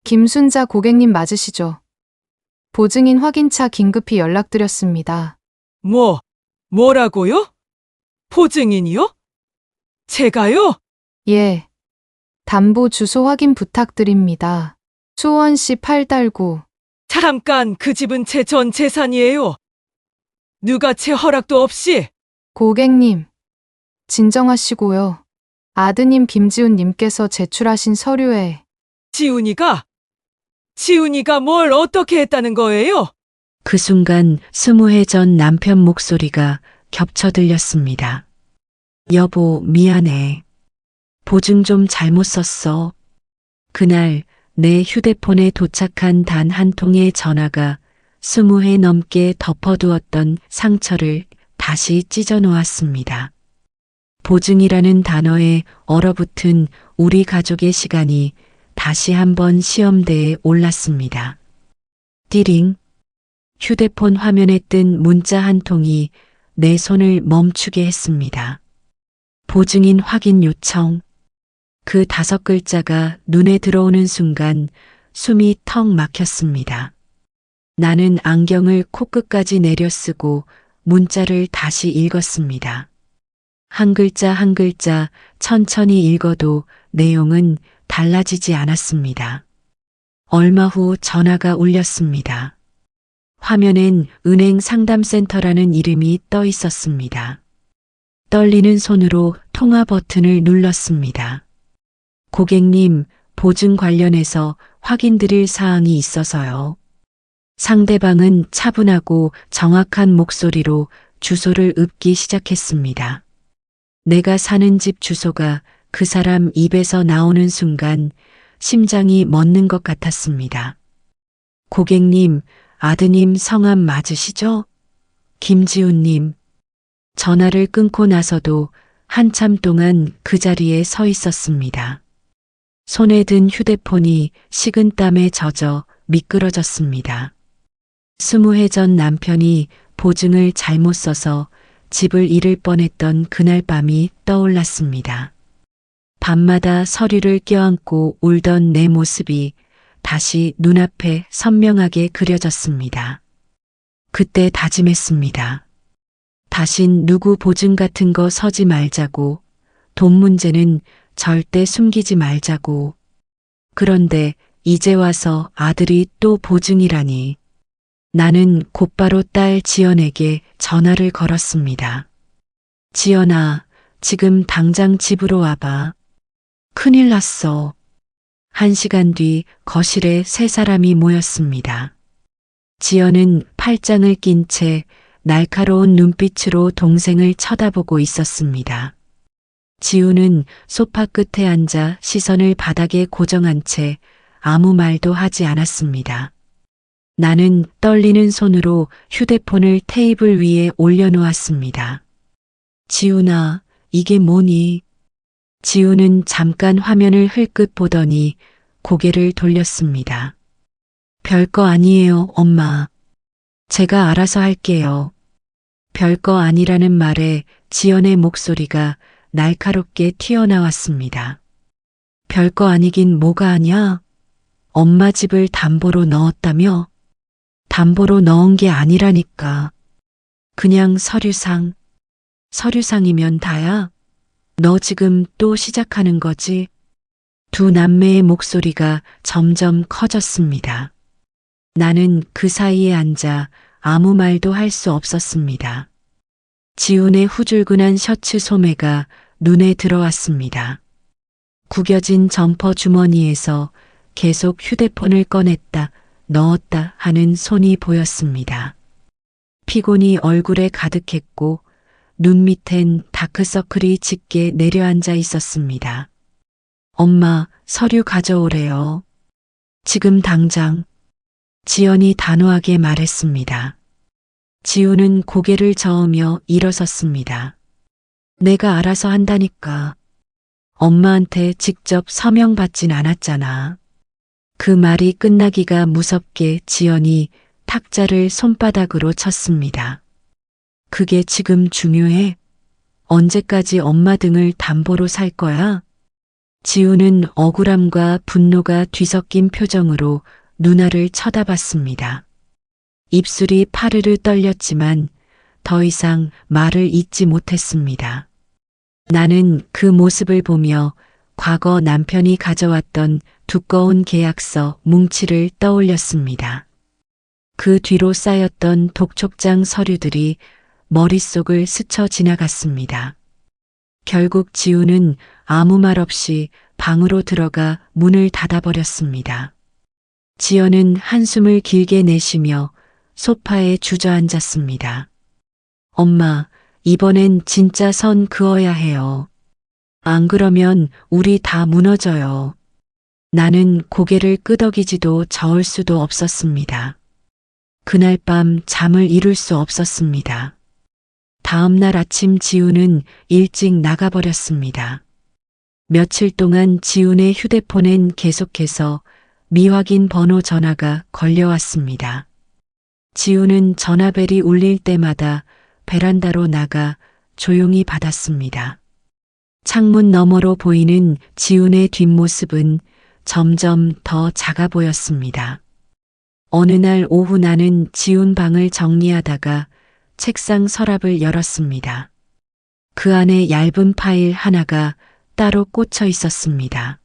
김순자 고객님 맞으시죠? 보증인 확인차 긴급히 연락드렸습니다. 뭐라고요? 보증인이요? 제가요? 예. 담보 주소 확인 부탁드립니다. 수원시 8달구. 잠깐, 그 집은 제 전 재산이에요. 누가 제 허락도 없이. 고객님, 진정하시고요. 아드님 김지훈님께서 제출하신 서류에 지훈이가 뭘 어떻게 했다는 거예요? 그 순간 20해 전 남편 목소리가 겹쳐 들렸습니다. 여보, 미안해. 보증 좀 잘못 썼어. 그날 내 휴대폰에 도착한 단 한 통의 전화가 20해 넘게 덮어두었던 상처를 다시 찢어 놓았습니다. 보증이라는 단어에 얼어붙은 우리 가족의 시간이 다시 한번 시험대에 올랐습니다. 띠링. 휴대폰 화면에 뜬 문자 한 통이 내 손을 멈추게 했습니다. 보증인 확인 요청. 그 5글자가 눈에 들어오는 순간 숨이 턱 막혔습니다. 나는 안경을 코끝까지 내려쓰고 문자를 다시 읽었습니다. 한 글자 한 글자 천천히 읽어도 내용은 달라지지 않았습니다. 얼마 후 전화가 울렸습니다. 화면엔 은행 상담센터라는 이름이 떠 있었습니다. 떨리는 손으로 통화 버튼을 눌렀습니다. 고객님, 보증 관련해서 확인드릴 사항이 있어서요. 상대방은 차분하고 정확한 목소리로 주소를 읊기 시작했습니다. 내가 사는 집 주소가 그 사람 입에서 나오는 순간 심장이 멎는 것 같았습니다. 고객님, 아드님 성함 맞으시죠? 김지훈님. 전화를 끊고 나서도 한참 동안 그 자리에 서 있었습니다. 손에 든 휴대폰이 식은땀에 젖어 미끄러졌습니다. 20해 전 남편이 보증을 잘못 써서 집을 잃을 뻔했던 그날 밤이 떠올랐습니다. 밤마다 서류를 껴안고 울던 내 모습이 다시 눈앞에 선명하게 그려졌습니다. 그때 다짐했습니다. 다신 누구 보증 같은 거 서지 말자고, 돈 문제는 절대 숨기지 말자고. 그런데 이제 와서 아들이 또 보증이라니. 나는 곧바로 딸 지연에게 전화를 걸었습니다. 지연아, 지금 당장 집으로 와봐. 큰일 났어. 1시간 뒤 거실에 3사람이 모였습니다. 지연은 팔짱을 낀 채 날카로운 눈빛으로 동생을 쳐다보고 있었습니다. 지우는 소파 끝에 앉아 시선을 바닥에 고정한 채 아무 말도 하지 않았습니다. 나는 떨리는 손으로 휴대폰을 테이블 위에 올려놓았습니다. 지훈아, 이게 뭐니? 지훈은 잠깐 화면을 흘끗 보더니 고개를 돌렸습니다. 별거 아니에요, 엄마. 제가 알아서 할게요. 별거 아니라는 말에 지연의 목소리가 날카롭게 튀어나왔습니다. 별거 아니긴 뭐가 아냐? 엄마 집을 담보로 넣었다며? 담보로 넣은 게 아니라니까. 그냥 서류상. 서류상이면 다야? 너 지금 또 시작하는 거지? 두 남매의 목소리가 점점 커졌습니다. 나는 그 사이에 앉아 아무 말도 할 수 없었습니다. 지훈의 후줄근한 셔츠 소매가 눈에 들어왔습니다. 구겨진 점퍼 주머니에서 계속 휴대폰을 꺼냈다 넣었다 하는 손이 보였습니다. 피곤이 얼굴에 가득했고 눈 밑엔 다크서클이 짙게 내려앉아 있었습니다. 엄마, 서류 가져오래요. 지금 당장. 지연이 단호하게 말했습니다. 지우는 고개를 저으며 일어섰습니다. 내가 알아서 한다니까. 엄마한테 직접 서명받진 않았잖아. 그 말이 끝나기가 무섭게 지연이 탁자를 손바닥으로 쳤습니다. 그게 지금 중요해? 언제까지 엄마 등을 담보로 살 거야? 지우는 억울함과 분노가 뒤섞인 표정으로 누나를 쳐다봤습니다. 입술이 파르르 떨렸지만 더 이상 말을 잇지 못했습니다. 나는 그 모습을 보며 과거 남편이 가져왔던 두꺼운 계약서 뭉치를 떠올렸습니다. 그 뒤로 쌓였던 독촉장 서류들이 머릿속을 스쳐 지나갔습니다. 결국 지우는 아무 말 없이 방으로 들어가 문을 닫아버렸습니다. 지연은 한숨을 길게 내쉬며 소파에 주저앉았습니다. 엄마, 이번엔 진짜 선 그어야 해요. 안 그러면 우리 다 무너져요. 나는 고개를 끄덕이지도 저을 수도 없었습니다. 그날 밤 잠을 이룰 수 없었습니다. 다음 날 아침 지우는 일찍 나가버렸습니다. 며칠 동안 지훈의 휴대폰엔 계속해서 미확인 번호 전화가 걸려왔습니다. 지훈은 전화벨이 울릴 때마다 베란다로 나가 조용히 받았습니다. 창문 너머로 보이는 지훈의 뒷모습은 점점 더 작아 보였습니다. 어느 날 오후 나는 지훈 방을 정리하다가 책상 서랍을 열었습니다. 그 안에 얇은 파일 하나가 따로 꽂혀 있었습니다.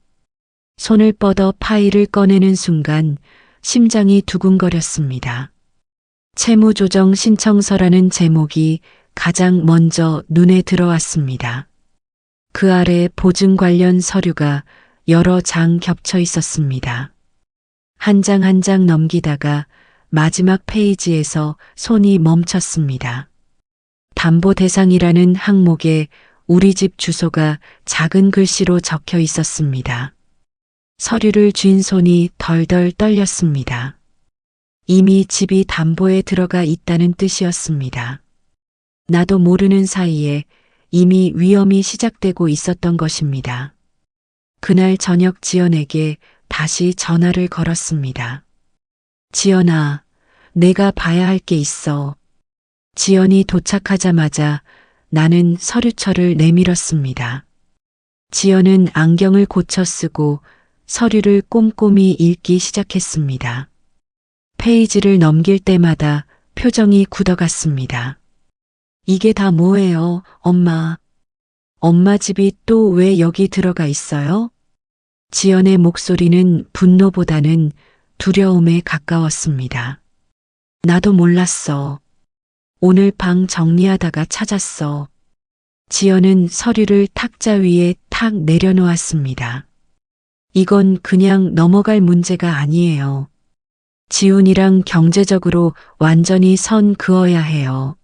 손을 뻗어 파일을 꺼내는 순간 심장이 두근거렸습니다. 채무조정 신청서라는 제목이 가장 먼저 눈에 들어왔습니다. 그 아래 보증 관련 서류가 여러 장 겹쳐 있었습니다. 한 장 한 장 넘기다가 마지막 페이지에서 손이 멈췄습니다. 담보 대상이라는 항목에 우리 집 주소가 작은 글씨로 적혀 있었습니다. 서류를 쥔 손이 덜덜 떨렸습니다. 이미 집이 담보에 들어가 있다는 뜻이었습니다. 나도 모르는 사이에 이미 위험이 시작되고 있었던 것입니다. 그날 저녁 지연에게 다시 전화를 걸었습니다. 지연아, 내가 봐야 할 게 있어. 지연이 도착하자마자 나는 서류철을 내밀었습니다. 지연은 안경을 고쳐 쓰고 서류를 꼼꼼히 읽기 시작했습니다. 페이지를 넘길 때마다 표정이 굳어갔습니다. 이게 다 뭐예요, 엄마? 엄마 집이 또 왜 여기 들어가 있어요? 지연의 목소리는 분노보다는 두려움에 가까웠습니다. 나도 몰랐어. 오늘 방 정리하다가 찾았어. 지연은 서류를 탁자 위에 탁 내려놓았습니다. 이건 그냥 넘어갈 문제가 아니에요. 지훈이랑 경제적으로 완전히 선 그어야 해요.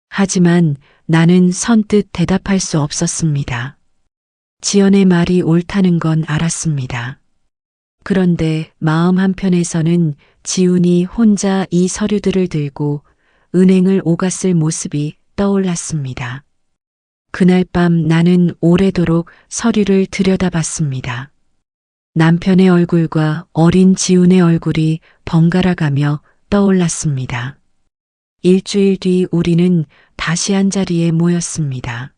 하지만 나는 선뜻 대답할 수 없었습니다. 지연의 말이 옳다는 건 알았습니다. 그런데 마음 한편에서는 지훈이 혼자 이 서류들을 들고 은행을 오갔을 모습이 떠올랐습니다. 그날 밤 나는 오래도록 서류를 들여다봤습니다. 남편의 얼굴과 어린 지훈의 얼굴이 번갈아가며 떠올랐습니다. 일주일 뒤 우리는 다시 한자리에 모였습니다.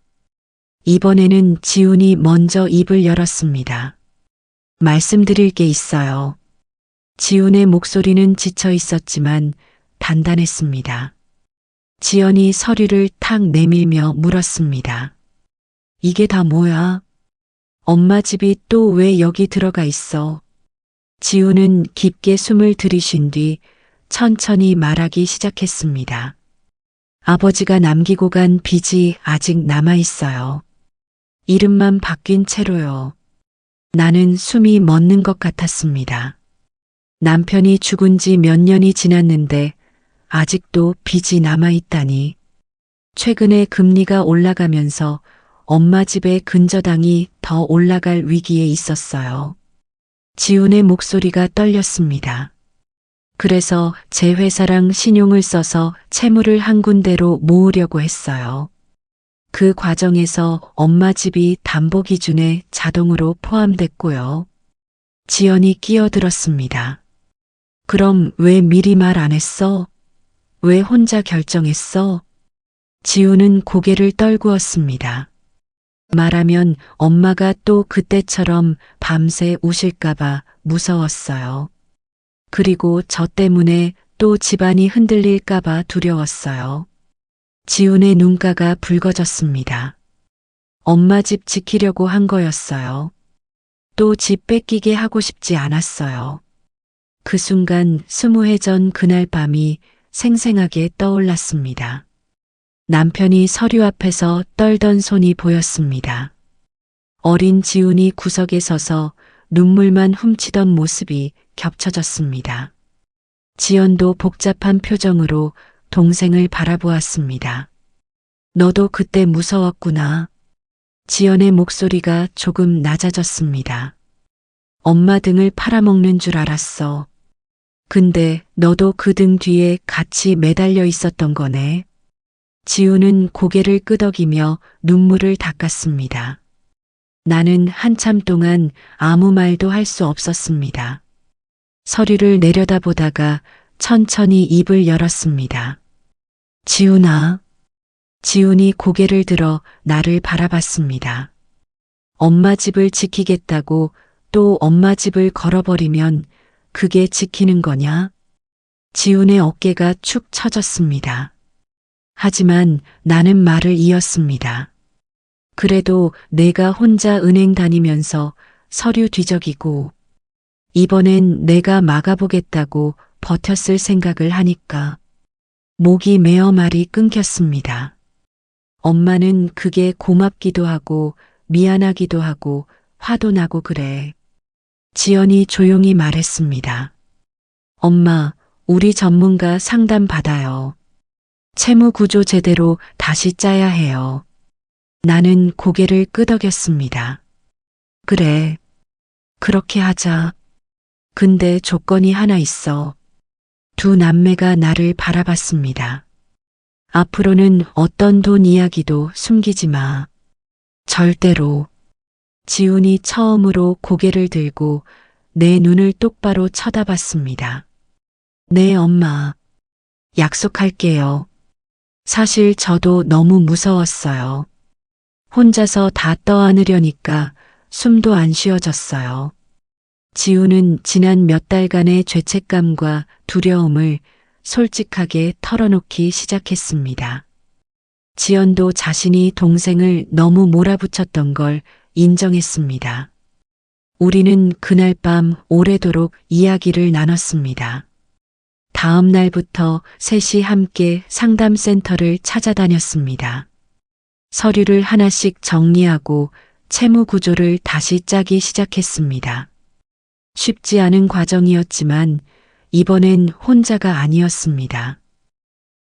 이번에는 지훈이 먼저 입을 열었습니다. 말씀드릴 게 있어요. 지훈의 목소리는 지쳐 있었지만 단단했습니다. 지연이 서류를 탁 내밀며 물었습니다. 이게 다 뭐야? 엄마 집이 또 왜 여기 들어가 있어? 지훈은 깊게 숨을 들이쉰 뒤 천천히 말하기 시작했습니다. 아버지가 남기고 간 빚이 아직 남아 있어요. 이름만 바뀐 채로요. 나는 숨이 멎는 것 같았습니다. 남편이 죽은 지 몇 년이 지났는데 아직도 빚이 남아 있다니. 최근에 금리가 올라가면서 엄마 집의 근저당이 더 올라갈 위기에 있었어요. 지훈의 목소리가 떨렸습니다. 그래서 제 회사랑 신용을 써서 채무를 한 군데로 모으려고 했어요. 그 과정에서 엄마 집이 담보 기준에 자동으로 포함됐고요. 지연이 끼어들었습니다. 그럼 왜 미리 말 안 했어? 왜 혼자 결정했어? 지훈은 고개를 떨구었습니다. 말하면 엄마가 또 그때처럼 밤새 우실까봐 무서웠어요. 그리고 저 때문에 또 집안이 흔들릴까봐 두려웠어요. 지훈의 눈가가 붉어졌습니다. 엄마 집 지키려고 한 거였어요. 또 집 뺏기게 하고 싶지 않았어요. 그 순간 20해 전 그날 밤이 생생하게 떠올랐습니다. 남편이 서류 앞에서 떨던 손이 보였습니다. 어린 지훈이 구석에 서서 눈물만 훔치던 모습이 겹쳐졌습니다. 지연도 복잡한 표정으로 동생을 바라보았습니다. 너도 그때 무서웠구나. 지연의 목소리가 조금 낮아졌습니다. 엄마 등을 팔아먹는 줄 알았어. 근데 너도 그 등 뒤에 같이 매달려 있었던 거네. 지우는 고개를 끄덕이며 눈물을 닦았습니다. 나는 한참 동안 아무 말도 할 수 없었습니다. 서류를 내려다보다가 천천히 입을 열었습니다. 지훈아. 지훈이 고개를 들어 나를 바라봤습니다. 엄마 집을 지키겠다고 또 엄마 집을 걸어버리면 그게 지키는 거냐? 지훈의 어깨가 축 처졌습니다. 하지만 나는 말을 이었습니다. 그래도 내가 혼자 은행 다니면서 서류 뒤적이고 이번엔 내가 막아보겠다고 버텼을 생각을 하니까 목이 메어 말이 끊겼습니다. 엄마는 그게 고맙기도 하고 미안하기도 하고 화도 나고 그래. 지연이 조용히 말했습니다. 엄마, 우리 전문가 상담 받아요. 채무 구조 제대로 다시 짜야 해요. 나는 고개를 끄덕였습니다. 그래. 그렇게 하자. 근데 조건이 하나 있어. 두 남매가 나를 바라봤습니다. 앞으로는 어떤 돈 이야기도 숨기지 마. 절대로. 지훈이 처음으로 고개를 들고 내 눈을 똑바로 쳐다봤습니다. 네, 엄마. 약속할게요. 사실 저도 너무 무서웠어요. 혼자서 다 떠안으려니까 숨도 안 쉬어졌어요. 지훈은 지난 몇 달간의 죄책감과 두려움을 솔직하게 털어놓기 시작했습니다. 지연도 자신이 동생을 너무 몰아붙였던 걸 인정했습니다. 우리는 그날 밤 오래도록 이야기를 나눴습니다. 다음 날부터 셋이 함께 상담센터를 찾아다녔습니다. 서류를 하나씩 정리하고 채무 구조를 다시 짜기 시작했습니다. 쉽지 않은 과정이었지만 이번엔 혼자가 아니었습니다.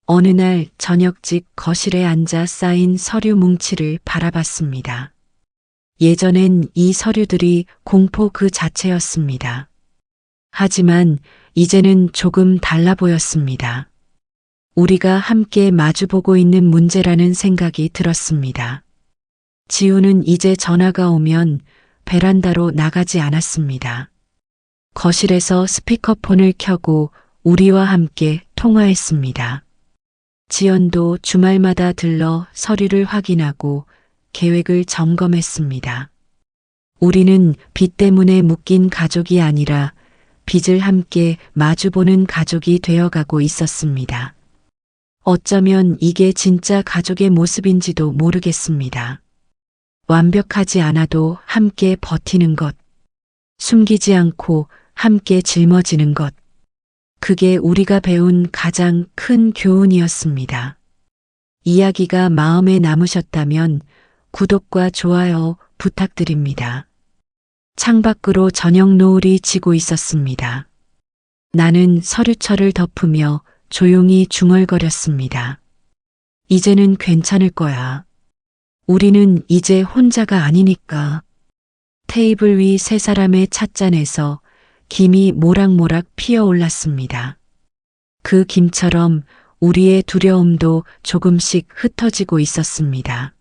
어느 날 저녁직 거실에 앉아 쌓인 서류 뭉치를 바라봤습니다. 예전엔 이 서류들이 공포 그 자체였습니다. 하지만 이제는 조금 달라 보였습니다. 우리가 함께 마주보고 있는 문제라는 생각이 들었습니다. 지우는 이제 전화가 오면 베란다로 나가지 않았습니다. 거실에서 스피커폰을 켜고 우리와 함께 통화했습니다. 지연도 주말마다 들러 서류를 확인하고 계획을 점검했습니다. 우리는 빚 때문에 묶인 가족이 아니라 빚을 함께 마주보는 가족이 되어가고 있었습니다. 어쩌면 이게 진짜 가족의 모습인지도 모르겠습니다. 완벽하지 않아도 함께 버티는 것, 숨기지 않고 함께 짊어지는 것, 그게 우리가 배운 가장 큰 교훈이었습니다. 이야기가 마음에 남으셨다면 구독과 좋아요 부탁드립니다. 창밖으로 저녁 노을이 지고 있었습니다. 나는 서류철을 덮으며 조용히 중얼거렸습니다. 이제는 괜찮을 거야. 우리는 이제 혼자가 아니니까. 테이블 위 세 사람의 찻잔에서 김이 모락모락 피어올랐습니다. 그 김처럼 우리의 두려움도 조금씩 흩어지고 있었습니다.